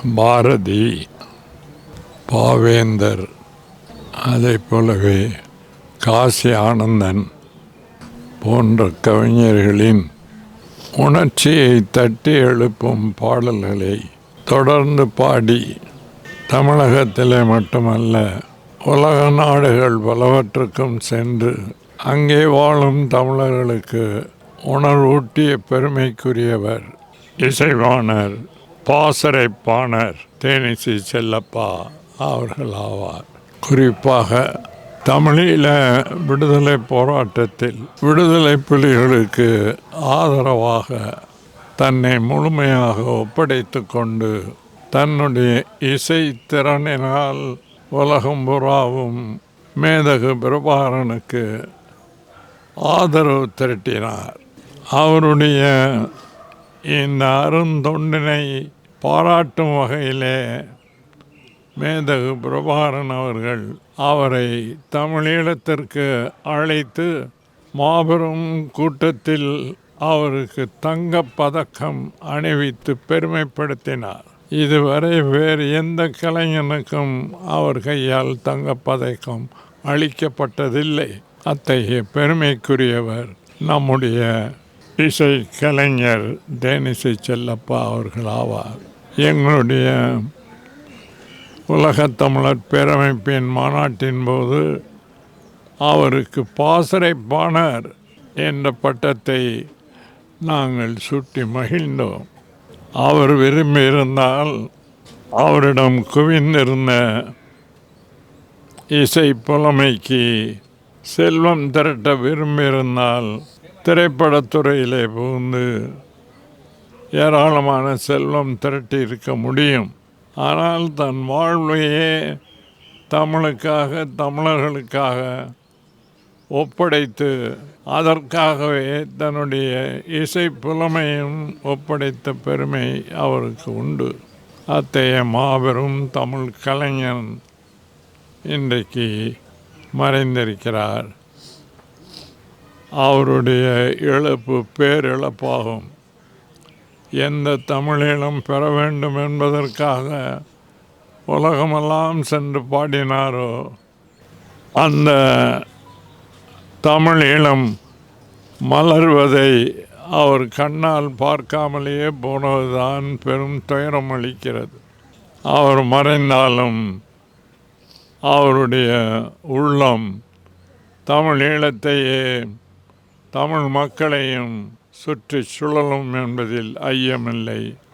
பாரதி, பாவேந்தர், அதை போலவே காசி ஆனந்தன் போன்ற கவிஞர்களின் உணர்ச்சியை தட்டி எழுப்பும் பாடல்களை தொடர்ந்து பாடி தமிழகத்திலே மட்டுமல்ல உலக நாடுகள் பலவற்றுக்கும் சென்று அங்கே வாழும் தமிழர்களுக்கு உணர்வூட்டிய பெருமைக்குரியவர் இசைவாணர் பாசறைப்பாணர் தேனிசை செல்லப்பா அவர்கள் ஆவார். குறிப்பாக தமிழீழ விடுதலை போராட்டத்தில் விடுதலை புலிகளுக்கு ஆதரவாக தன்னை முழுமையாக ஒப்படைத்து கொண்டு தன்னுடைய இசை திறனினால் உலகம் புறாவும் மேதகு பிரபாகரனுக்கு ஆதரவு திரட்டினார். அவருடைய இந்த அருந்தொண்டினை பாராட்டும் வகையிலே மேதகு பிரபாகரன் அவர்கள் அவரை தமிழீழத்திற்கு அழைத்து மாபெரும் கூட்டத்தில் அவருக்கு தங்கப் பதக்கம் அணிவித்து பெருமைப்படுத்தினார். இதுவரை வேறு எந்த கலைஞனுக்கும் அவர் கையால் தங்கப்பதக்கம் அளிக்கப்பட்டதில்லை. அத்தகைய பெருமைக்குரியவர் நம்முடைய இசை கலைஞர் தேனிசை செல்லப்பா அவர்கள் ஆவார். எங்களுடைய உலகத்தமிழர் பேரமைப்பின் மாநாட்டின் போது அவருக்கு பாசறைப்பாணர் என்ற பட்டத்தை நாங்கள் சுட்டி மகிழ்ந்தோம். அவர் விரும்பியிருந்தால் அவரிடம் குவிந்திருந்த இசை புலமைக்கு செல்வம் திரட்ட விரும்பியிருந்தால் திரைப்படத்துறையிலே புகுந்து ஏராளமான செல்வம் திரட்டி இருக்க முடியும். ஆனால் தன் வாழ்வையே தமிழுக்காக தமிழர்களுக்காக ஒப்படைத்து அதற்காகவே தன்னுடைய இசை புலமையும் ஒப்படைத்த பெருமை அவருக்கு உண்டு. அத்தகைய மாபெரும் தமிழ் கலைஞன் இன்றைக்கு மறைந்திருக்கிறார். அவருடைய இழப்பு பேரிழப்பாகும். எந்த தமிழீழம் பெற வேண்டும் என்பதற்காக உலகமெல்லாம் சென்று பாடினாரோ அந்த தமிழீழம் மலர்வதை அவர் கண்ணால் பார்க்காமலேயே போனதுதான் பெரும் துயரம் அளிக்கிறது. அவர் மறைந்தாலும் அவருடைய உள்ளம் தமிழீழத்தையே தமிழ் மக்களையும் சுற்றி சுழலும் என்பதில் ஐயமில்லை.